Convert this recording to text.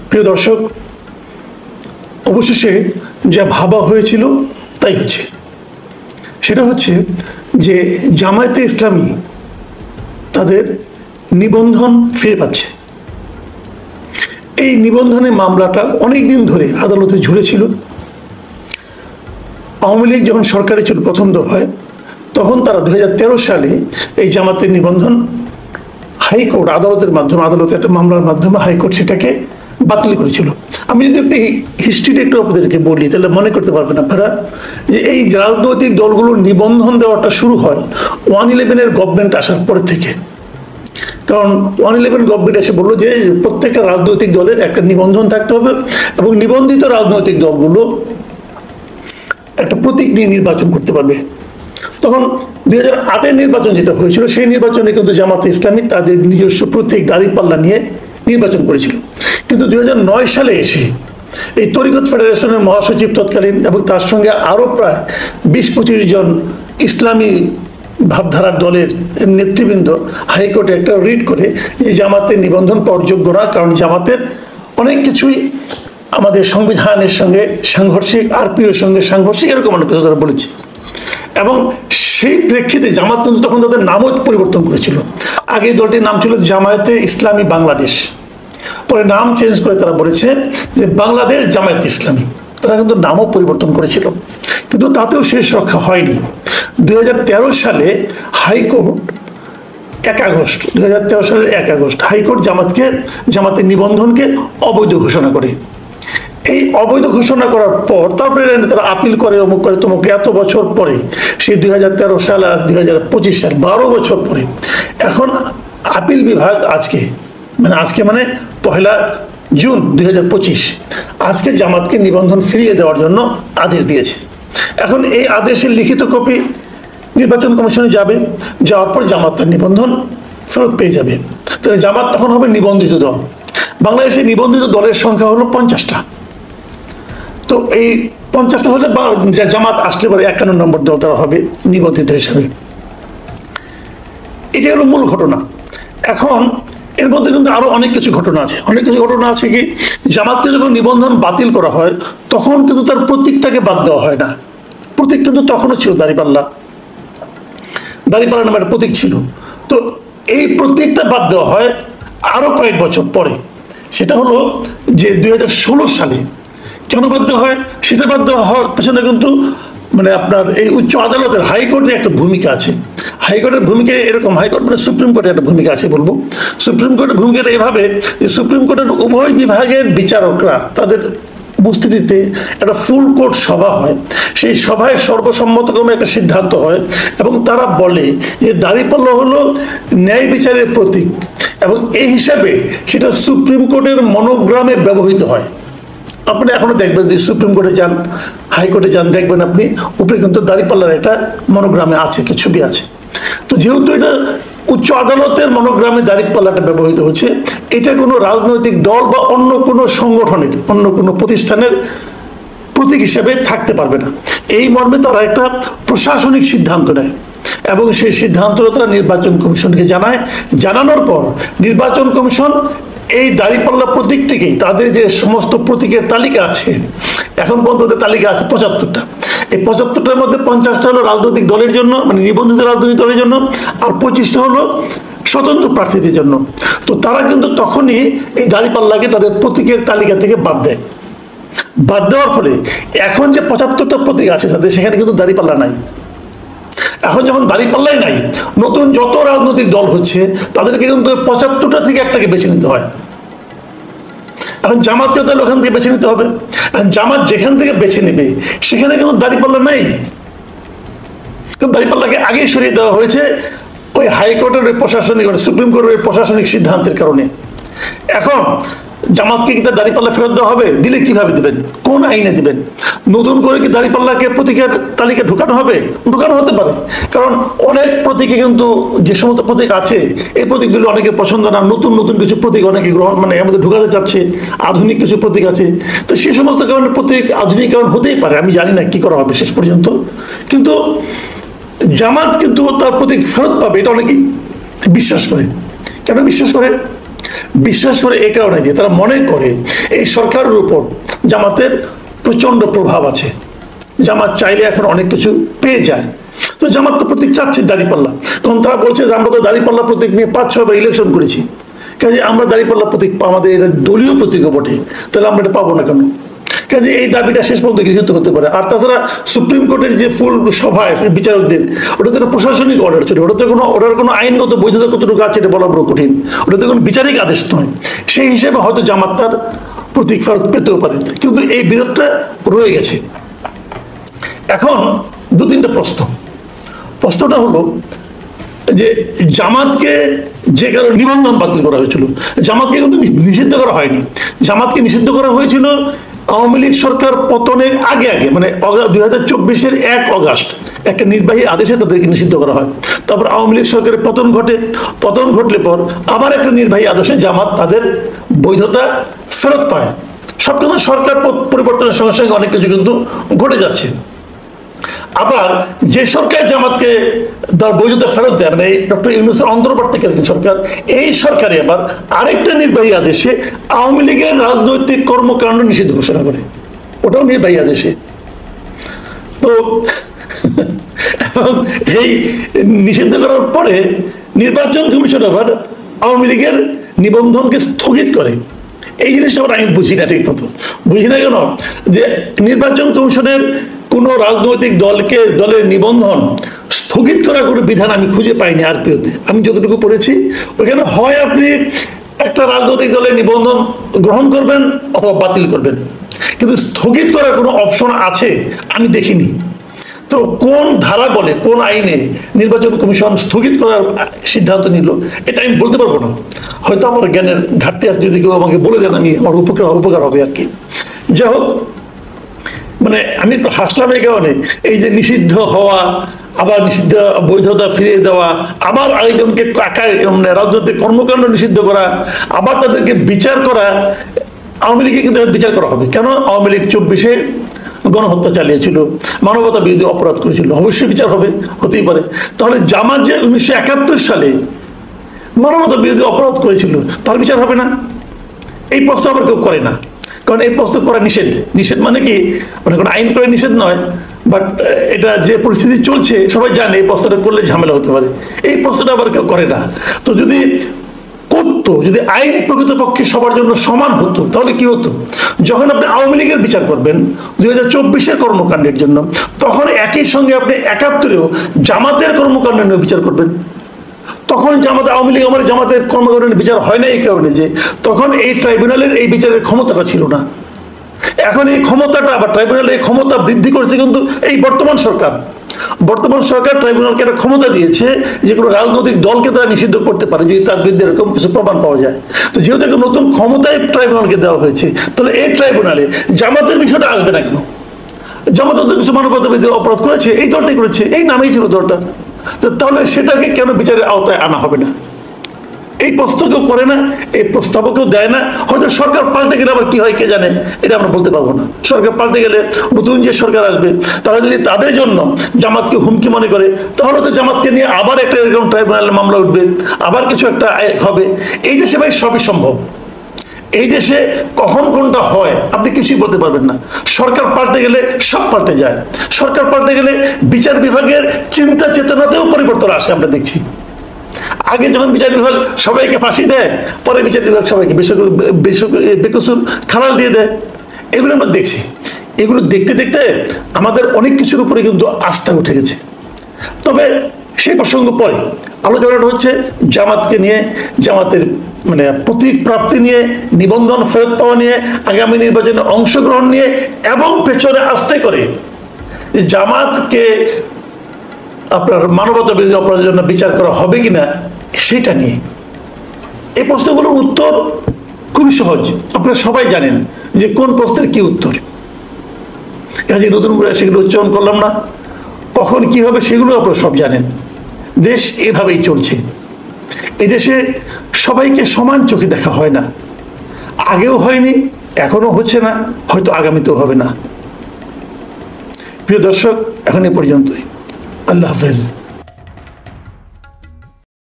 প্রিয় দর্শক, অবশেষে যা ভাবা হয়েছিল তাই হচ্ছে। সেটা হচ্ছে যে জামায়াতে ইসলামী তাদের নিবন্ধন ফিরে পাচ্ছে। এই নিবন্ধনের মামলাটা অনেক দিন ধরে আদালতে ঝুলেছিল। আওয়ামী লীগ যখন সরকারে ছিল প্রথম দফায়, তখন তারা 2013 সালে এই জামাতের নিবন্ধন হাইকোর্ট আদালতের মাধ্যমে, আদালতের একটা মামলার মাধ্যমে হাইকোর্ট সেটাকে বাতিল করেছিল। আমি যদি একটু হিস্ট্রিটা একটু আপনাদেরকে বলি, তাহলে মনে করতে পারবেন আপনারা যে এই রাজনৈতিক দলগুলোর নিবন্ধন দেওয়াটা শুরু হয় 111 গভর্নমেন্ট আসার পর থেকে। কারণ 111 গভর্নমেন্ট এসে বললো যে প্রত্যেকটা রাজনৈতিক দলের একটা নিবন্ধন থাকতে হবে এবং নিবন্ধিত রাজনৈতিক দলগুলো একটা প্রতীক নিয়ে নির্বাচন করতে পারবে। তখন 2008-এর নির্বাচন যেটা হয়েছিল, সেই নির্বাচনে কিন্তু জামাতে ইসলামী তাদের নিজস্ব প্রতীক দাঁড়িপাল্লা নিয়ে নির্বাচন করেছিল। কিন্তু 2009 সালে এসে এই তরিকত ফেডারেশনের মহাসচিব তৎকালীন এবং তার সঙ্গে আরও প্রায় 20-25 জন ইসলামী ভাবধারার দলের নেতৃবৃন্দ হাইকোর্টে একটা রিট করে যে জামাতের নিবন্ধন পাওয়ার না, কারণ জামাতের অনেক কিছুই আমাদের সংবিধানের সঙ্গে সাংঘর্ষিক, আরপিওর সঙ্গে সাংঘর্ষিক, এরকম অনেক কথা তারা বলেছে। এবং সেই প্রেক্ষিতে জামাত কিন্তু তখন তাদের নামও পরিবর্তন করেছিল। আগে দলটির নাম ছিল জামায়াতে ইসলামী বাংলাদেশ, পরে নাম চেঞ্জ করে তারা বলেছে যে বাংলাদেশ জামায়াত ইসলামী। তারা কিন্তু নামও পরিবর্তন করেছিল, কিন্তু তাতেও শেষ রক্ষা হয়নি। 2013 সালে হাইকোর্ট 1 আগস্ট 2013 সালের 1 আগস্ট হাইকোর্ট জামাতের নিবন্ধনকে অবৈধ ঘোষণা করে। এই অবৈধ ঘোষণা করার পর তারপরে তারা আপিল করে, অমুক করে তমুক, এত বছর পরে, সেই 2013 সাল আর 2025 সাল, 12 বছর পরে এখন আপিল বিভাগ আজকে মানে 1 জুন 2025 আজকে জামাতকে নিবন্ধন ফিরিয়ে দেওয়ার জন্য আদেশ দিয়েছে। এখন এই আদেশের লিখিত কপি নির্বাচন কমিশনে যাবে, যাওয়ার পর জামাত তার নিবন্ধন ফেরত পেয়ে যাবে। তাহলে জামাত তখন হবে নিবন্ধিত দল। বাংলাদেশে নিবন্ধিত দলের সংখ্যা হলো 50টা। তো এই 50টা হলে জামাত আসলে পরে 51 নম্বর দল তারা হবে নিবন্ধিত হিসাবে। এটাই হলো মূল ঘটনা। এখন এর মধ্যে কিন্তু আরো অনেক কিছু ঘটনা আছে। কি, জামাতকে যখন নিবন্ধন বাতিল করা হয় তখন কিন্তু তার প্রতীকটাকে বাদ দেওয়া হয় না। প্রতীক কিন্তু তখনও ছিল দাঁড়িপাল্লা নামের প্রতীক ছিল। তো এই প্রতীকটা বাদ দেওয়া হয় আরো কয়েক বছর পরে। সেটা হলো যে 2016 সালে। কেন বাদ দেওয়া হয়? সেটা বাদ দেওয়া হওয়ার পেছনে কিন্তু আপনার এই উচ্চ আদালতের, হাইকোর্টের একটা ভূমিকা আছে। হাইকোর্টের ভূমিকা এরকম, হাইকোর্ট সুপ্রিম কোর্টের একটা ভূমিকা আছে বলবো। সুপ্রিম কোর্টের ভূমিকাটা এভাবে যে সুপ্রিম কোর্টের উভয় বিভাগের বিচারকরা তাদের উপস্থিতিতে একটা ফুল কোর্ট সভা হয়। সেই সভায় সর্বসম্মতক্রমে একটা সিদ্ধান্ত হয় এবং তারা বলে যে দাঁড়িপাল্লা হলো ন্যায় বিচারের প্রতীক এবং এই হিসাবে সেটা সুপ্রিম কোর্টের মনোগ্রামে ব্যবহৃত হয়। আপনি এখনো দেখবেন যে সুপ্রিম কোর্টে যান, হাইকোর্টে যান, দেখবেন আপনি উপরে কিন্তু দাঁড়িপাল্লার একটা মনোগ্রামে আছে, একটা ছবি আছে। তো যেহেতু এটা উচ্চ আদালতের মনোগ্রামে দাঁড়িপাল্লাটা ব্যবহৃত হচ্ছে, এটা কোনো রাজনৈতিক দল বা অন্য কোনো সংগঠনের, অন্য কোনো প্রতিষ্ঠানের প্রতীক হিসেবে থাকতে পারবে না। এই মর্মে তারা একটা প্রশাসনিক সিদ্ধান্ত নেয় এবং সেই সিদ্ধান্তটা তারা নির্বাচন কমিশনকে জানায়। জানানোর পর নির্বাচন কমিশন এই দাঁড়িপাল্লা প্রতীকটিকেই, তাদের যে সমস্ত প্রতীকের তালিকা আছে, এখন পর্যন্ত তালিকা আছে 75টা। এই 75টার মধ্যে 50টা হলো রাজনৈতিক দলের জন্য, নিবন্ধিত রাজনৈতিক দলের জন্য, আর 25টা হলো স্বতন্ত্র প্রার্থীদের জন্য। তো তারা কিন্তু তখনই এই দাঁড়িপাল্লাকে তাদের প্রতীকের তালিকা থেকে বাদ দেয়। বাদ দেওয়ার ফলে এখন যে 75টা প্রতীক আছে তাদের, সেখানে কিন্তু দাঁড়িপাল্লা নাই। এখন যখন দাঁড়িপাল্লাই নাই, নতুন যত রাজনৈতিক দল হচ্ছে তাদেরকে কিন্তু 75টা থেকে একটাকে বেছে নিতে হয়। এখন জামাতকে তাহলে ওখান থেকে বেছে নিতে হবে। জামাত যেখান থেকে বেছে নেবে সেখানে কিন্তু দাঁড়িপাল্লা নেই। দাঁড়িপাল্লাকে আগেই সরিয়ে দেওয়া হয়েছে ওই হাইকোর্টের প্রশাসনিক, সুপ্রিম কোর্টের প্রশাসনিক সিদ্ধান্তের কারণে। এখন জামাতকে কি তার দাঁড়িপাল্লা ফেরত দেওয়া হবে? দিলে কিভাবে দিবেন? কোন আইনে দিবেন? নতুন করে কি দাঁড়িপাল্লাকে প্রতীকের তালিকা ঢুকানো হবে? ঢুকানো হতে পারে, কারণ অনেক প্রতীকে কিন্তু যে সমস্ত প্রতীক আছে এই প্রতীকগুলো অনেকে পছন্দ না। নতুন কিছু প্রতীক অনেকে গ্রহণ আমাদের ঢুকাতে চাচ্ছে, আধুনিক কিছু প্রতীক আছে। তো সেই সমস্ত কারণে প্রতীক আধুনিকরণ হতেই পারে, আমি জানি না কি করা হবে শেষ পর্যন্ত। কিন্তু জামাত কিন্তু তার প্রতীক ফেরত পাবে, এটা অনেকেই বিশ্বাস করে। কেন বিশ্বাস করে? বিশ্বাস করে এই কারণে যে তারা মনে করে এই সরকারের উপর জামাতের প্রচন্ড প্রভাব আছে, জামাত চাইলে এখন অনেক কিছু পেয়ে যায়। তো জামাত তো প্রতীক চাচ্ছে দাঁড়িপাল্লা, কারণ তারা বলছে যে আমরা তো দাঁড়িপাল্লা প্রতীক নিয়ে 5-6 বার ইলেকশন করেছি, কাজে আমরা দাঁড়িপাল্লা প্রতীক আমাদের এটা দলীয় প্রতীকও বটে, তাহলে আমরা এটা পাবো না কেন? কাজে এই দাবিটা শেষ পর্যন্ত গৃহীত হতে পারে। আর তাছাড়া সুপ্রিম কোর্টের যে ফুল সভায় বিচারকদের, ওটা তো একটা প্রশাসনিক অর্ডার ছিল, ওটার কোনো আইনগত বৈধতা কতটুকু আছে এটা বলা বড় কঠিন, ওটা তো কোনো বিচারিক আদেশ নয়। সেই হিসেবে হয়তো জামাত তার প্রতীক ফেরত পেতেও পারে, কিন্তু এই বিরোধটা রয়ে গেছে। এখন 2-3টা প্রশ্নটা হলো যে জামাতকে যে কারণে নিবন্ধন বাতিল করা হয়েছিল, জামাতকে কিন্তু নিষিদ্ধ করা হয়নি। জামাতকে নিষিদ্ধ করা হয়েছিল আওয়ামী লীগ সরকার পতনের আগে মানে 2024-এর 1 অগাস্ট একটা নির্বাহী আদেশে তাদেরকে নিষিদ্ধ করা হয়। তারপর আওয়ামী লীগ সরকারের পতন ঘটলে পর আবার একটা নির্বাহী আদেশে জামাত তাদের বৈধতা ফেরত পায়। সব কিন্তু সরকার পরিবর্তনের সঙ্গে সঙ্গে অনেক কিছু কিন্তু ঘটে যাচ্ছে। আবার যে সরকার জামাতকে তার বৈধতা ফেরত দেয়, মানে ডক্টর ইউনূসের অন্তর্বর্তীকালীন সরকার, এই সরকারে আবার আরেকটা নির্বাহী আদেশে আওয়ামী লীগের রাজনৈতিক কর্মকাণ্ড নিষিদ্ধ ঘোষণা করে, ওটাও নির্বাহী আদেশে। তো এই নিষিদ্ধ করার পরে নির্বাচন কমিশন আবার আওয়ামী লীগের নিবন্ধনকে স্থগিত করে। এই জিনিসটা আবার আমি বুঝি না, ঠিক মতো বুঝি না। কেন যে নির্বাচন কমিশনের কোনো রাজনৈতিক দলের নিবন্ধন স্থগিত করার কোনো বিধান আমি খুঁজে পাইনি আরপিওতে। আমি যতটুকু পড়েছি ওখানে হয় আপনি একটা রাজনৈতিক দলের নিবন্ধন গ্রহণ করবেন অথবা বাতিল করবেন, কিন্তু স্থগিত করার কোনো অপশন আছে আমি দেখিনি। তো কোন ধারা বলে, কোন আইনে নির্বাচন কমিশন স্থগিত করার সিদ্ধান্ত নিল এটা আমি বলতে পারবো না। হয়তো আমার জ্ঞানের ঘাটতি আছে, যদি কেউ আমাকে বলে দেন আমি আমার উপকার হবে আর কি। যাই হোক, মানে আমি একটু হাসলাম এই কারণে, এই যে নিষিদ্ধ হওয়া, আবার নিষিদ্ধ বৈধতা ফিরিয়ে দেওয়া, আবার আরেকজনকে মানে রাজনৈতিক কর্মকাণ্ড নিষিদ্ধ করা, আবার তাদেরকে বিচার করা। আওয়ামী লীগকে কিন্তু বিচার করা হবে কেন? আওয়ামী লীগ 24-এ গণহত্যা চালিয়েছিল, মানবতা বিরোধী অপরাধ করেছিল, অবশ্যই বিচার হতেই পারে। তাহলে জামাত যে 1971 সালে মানবতা বিরোধী অপরাধ করেছিল তার বিচার হবে না? এই প্রশ্ন আবার কেউ করে না, কারণ এই প্রশ্ন করা নিষেধ মানে কি, মানে কোনো আইন করে নিষেধ নয়, বাট এটা যে পরিস্থিতি চলছে সবাই জানে এই প্রশ্নটা করলে ঝামেলা হতে পারে, এই প্রশ্নটা আবার কেউ করে না। তো যদি করতো, যদি আইন প্রকৃতপক্ষে সবার জন্য সমান হতো, তাহলে কি হতো? যখন আপনি আওয়ামী লীগের বিচার করবেন 2024-এর কর্মকাণ্ডের জন্য, তখন একই সঙ্গে আপনি 71-এও জামাতের কর্মকাণ্ড নিয়ে বিচার করবেন। তখন আওয়ামী লীগ আমার জামাতের কর্মকাণ্ডের বিচার হয় না এই কারণে যে তখন এই ট্রাইব্যুনালের এই বিচারের ক্ষমতাটা ছিল না। এখন এই ক্ষমতাটা বা ট্রাইব্যুনালের এই ক্ষমতা বৃদ্ধি করেছে কিন্তু এই বর্তমান সরকার ট্রাইব্যুনালকে একটা ক্ষমতা দিয়েছে যে কোনো রাজনৈতিক দলকে তারা নিষিদ্ধ করতে পারে যদি তার বিরুদ্ধে এরকম কিছু প্রমাণ পাওয়া যায়। তো যেহেতু একটা নতুন ক্ষমতায় ট্রাইব্যুনালকে দেওয়া হয়েছে, তাহলে এই ট্রাইব্যুনালে জামাতের বিষয়টা আসবে না কেন? জামাত কিছু মানবতা বিরোধী অপরাধ করেছে, এই দলটাই করেছে, এই নামেই ছিল দলটা, তাহলে সেটাকে কেন বিচারের আওতায় আনা হবে না? এই প্রশ্ন কেউ করে না, এই প্রস্তাবও কেউ দেয় না। হয়তো সরকার পাল্টে গেলে আবার কি হয় কে জানে, এটা আমরা বলতে পারবো না। সরকার পাল্টে গেলে নতুন যে সরকার আসবে তারা যদি তাদের জন্য জামাতকে হুমকি মনে করে, তাহলে তো জামাতকে নিয়ে আবার একটা এরকম ট্রাইব্যুনালের মামলা উঠবে, আবার কিছু একটা হবে। এই দেশে ভাই সবই সম্ভব। এই দেশে কখন কোনটা হয় আপনি কিছুই বলতে পারবেন না। সরকার পাল্টে গেলে সব পাল্টে যায়। সরকার পাল্টে গেলে বিচার বিভাগের চিন্তা চেতনাতেও পরিবর্তন আসে। আমরা দেখছি আগে যখন বিচার বিভাগ সবাইকে ফাঁসি দেয়, পরে বিচার বিভাগ সবাইকে বেকসুর খালাল দিয়ে দেয়। এগুলো আমরা দেখছি। এগুলো দেখতে দেখতে আমাদের অনেক কিছুর উপরে কিন্তু আস্থা উঠে গেছে। তবে সেই প্রসঙ্গ পরে আলোচনাটা হচ্ছে জামাতকে নিয়ে, জামাতের মানে প্রতীক প্রাপ্তি নিয়ে, নিবন্ধন ফেরত পাওয়া নিয়ে, আগামী নির্বাচনে অংশগ্রহণ নিয়ে, এবং পেছনে আসতে করে জামাতকে আপনার মানবতা বিরোধী অপরাধের জন্য বিচার করা হবে কিনা সেটা নিয়ে। এই প্রশ্নগুলোর উত্তর খুবই সহজ, আপনারা সবাই জানেন যে কোন প্রশ্নের কি উত্তর। কাজে নতুন করে সেগুলো উচ্চারণ করলাম না। কখন কি হবে সেগুলো আপনারা সব জানেন। দেশ এভাবেই চলছে। এদেশে সবাইকে সমান চোখে দেখা হয় না, আগেও হয়নি, এখনো হচ্ছে না, হয়তো আগামীতেও হবে না। প্রিয় দর্শক, এখন এ পর্যন্তই। আল্লাহ হাফেজ।